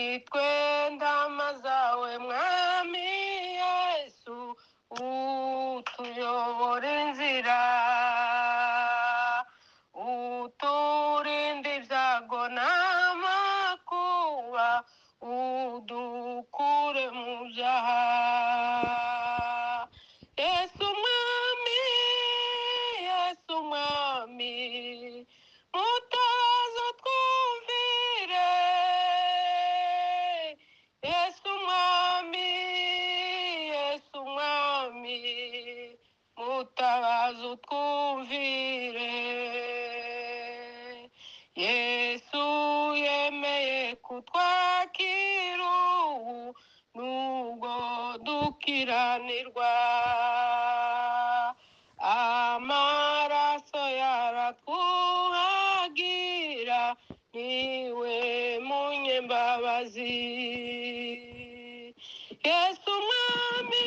nitwe ntama zawe mwami Yesu utuyobora inzira uturinde ibyago n'amakuba udukure mu byaha Yesu mwami Yesu mwami mutabazo twumvire Yesu mwami Yesu mwami mutabazo twumvire Yesu yemeye kutwakira ubu nubwo dukiranirwa amaraso yaratwuhagira niwe munyembabazi Yesu mwami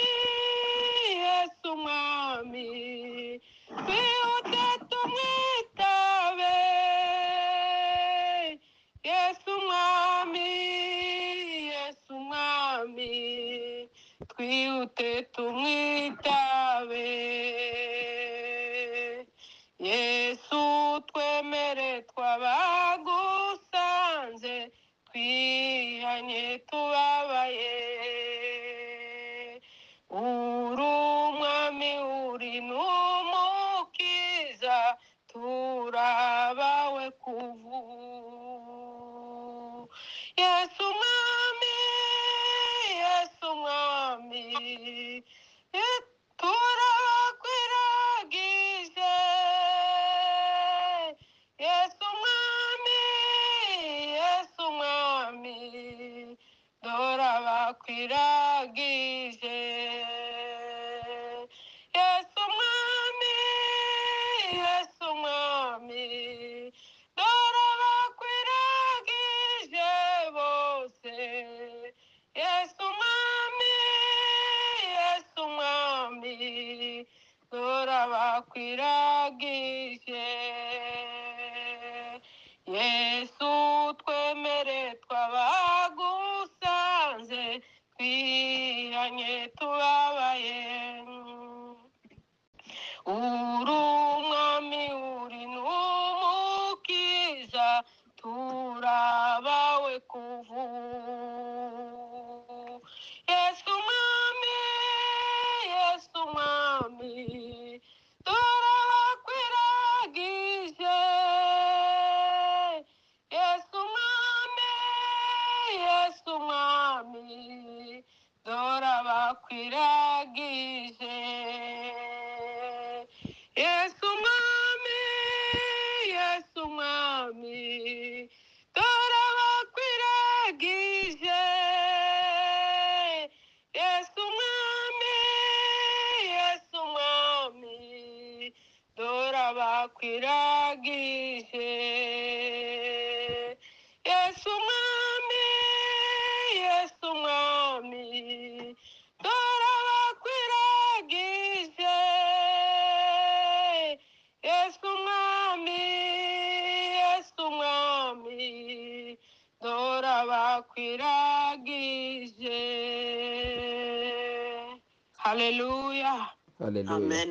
Yesu mwami twihute tumwitabe Yesu mwami Yesu mwami twihute tumwitabe Yesu twemere twabagusanze twihanye tubabaye uri umwami uri n'umukiza turabawe kuvu Yesu mwami Yesu mwami turabakwiragije Yesu mwami Yesu mwami turabakwiragije Yesu mwami Yesu mwami turabakwiragije bose Yesu mwami Yesu mwami turabakwiragije Yesu twemere twabagusanze twihanye tubabaye uri umwami uri n'umukiza turabawe kuvu Yesu mwami Yesu mwami turabakwiragije Yesu mwami Yesu mwami turabakwiragije Yesu mwami Yesu mwami turabakwiragije Yesu mwami Yesu mwami turabakwiragije Yesu mwami Yesu mwami turabakwiragije Yesu mwami Yesu mwami turabakwiragije Haleluya Amen.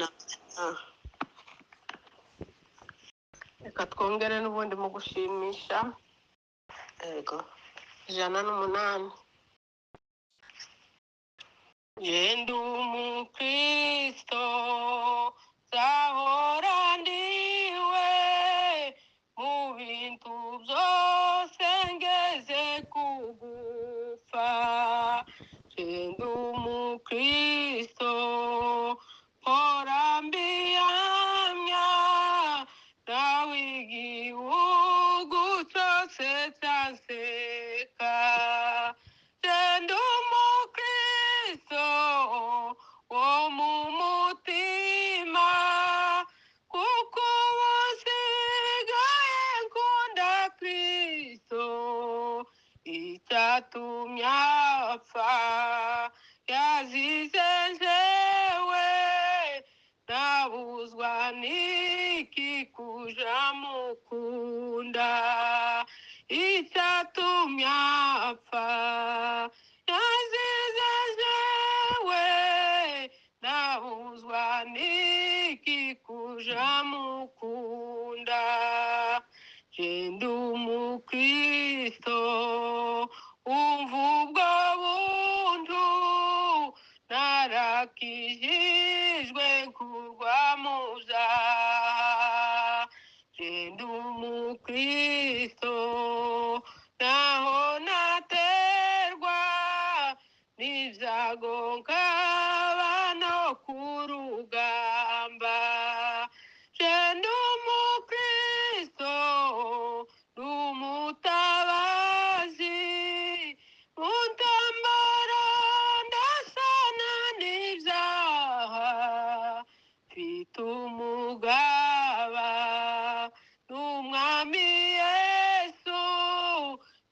reka twongere n'ubundi mu gushimisha Yego. 108 Yenda umukristo zahora ndiwe mu bintu byose ngeze kugupfa Yenda umukristo hora mbihamya nawe igihugu cyose cyanseka Yenda umukristo wo mu mutima kuko usigaye nkunda Kristo icyatumye apfa yazize njyewe nabuzwa n'iki kuja mukunda icyatumye apfa nakijijwe kurwa mu byaha genda umukristo naho naterwa n'ibyago nkaba no ku rugamba genda umukristo n'umutabazi untambara ndasana n'ibyaha mfite umugaba n'umwami yesu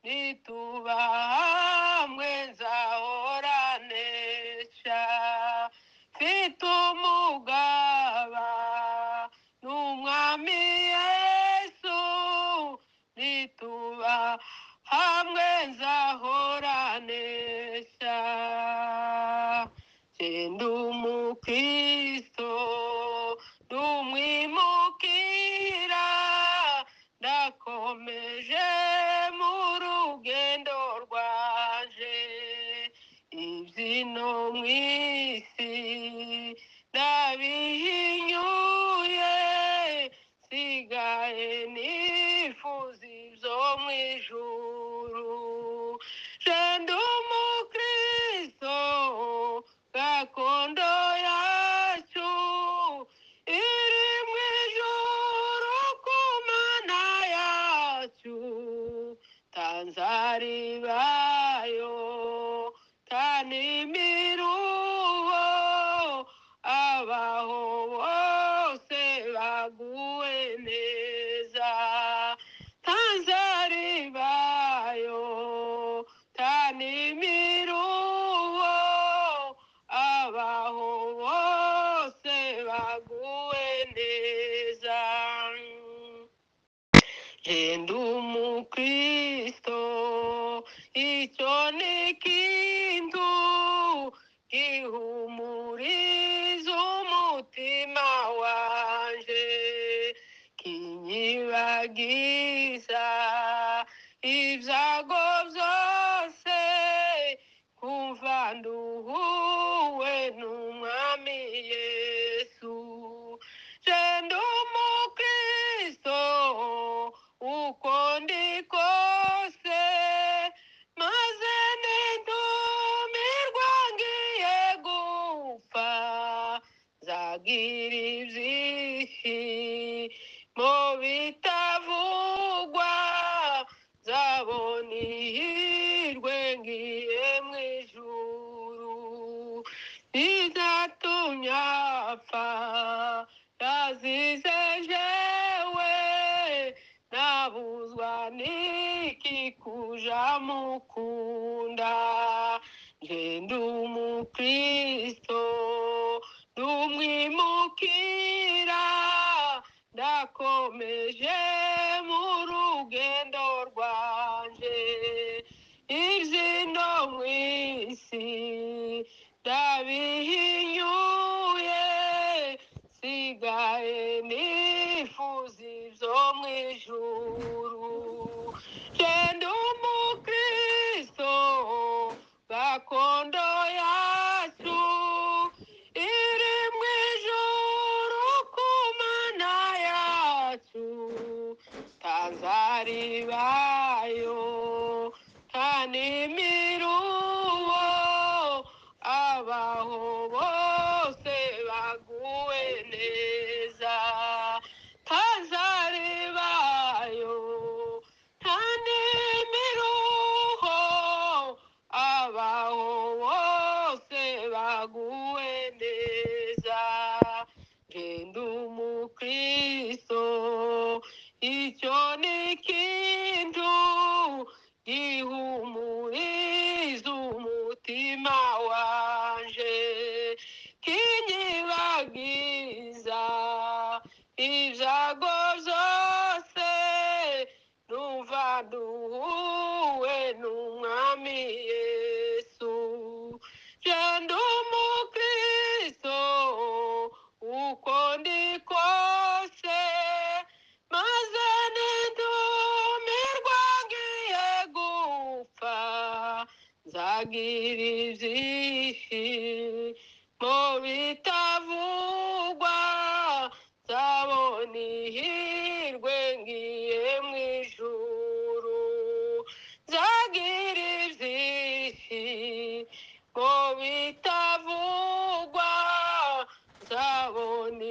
nituba hamwe nzahoranesha mfite umugaba n'umwami yesu nituba hamwe nzahoranesha genda umukristo n'umwimukira ndakomeje mu rugendo rwanje ibyino mu isi ndabihinyuye sigaye nifuza ibyo mu ijuru genda umukristo gakondo yacu iri mu ijuru ku mana yacu tanzaribayo tanimiruho abaho bose baguwe neza tanzaribayo tanimiruho abaho bose baguwe neza genda umukristo icyo ni ikintu gihumuriza umutima wanje kinyibagiza ibyago byose kumva nduhuwe n'umwami yesu genda umukristo uko ndi kose maze nintumirwa ngiye gupfa nzagira ibyishimo bitavugwa nzabona ihirwe ngiye mu ijuru bizatumye apfa yazize jewe nabuzwa n'iki kuja mukunda genda umukristo n'umwimukira ndakomeje mu rugendo rwanje ibyino mu isi ndabihinyuye sigaye nifuza ibyo mu ijuru genda umukristo gakondo yacu iri mu ijuru ku mana yacu tanzaribayo tanimiruho abaho bose baguwe neza tanzaribayo tanimiruho abaho bose baguwe neza genda umukristo icyo ni ikintu gihumuriza umutima wanje kinyibagiza ibyago byose numva nduhuwe n'umwami yesu genda umukristo uko ndi kose maze nintumirwa ngiye gupfa nzagira ibyishimo mu bitavugwa nzabona ihirwe ngiye mu ijuru nzagira ibyishimo bitavugwa nzabona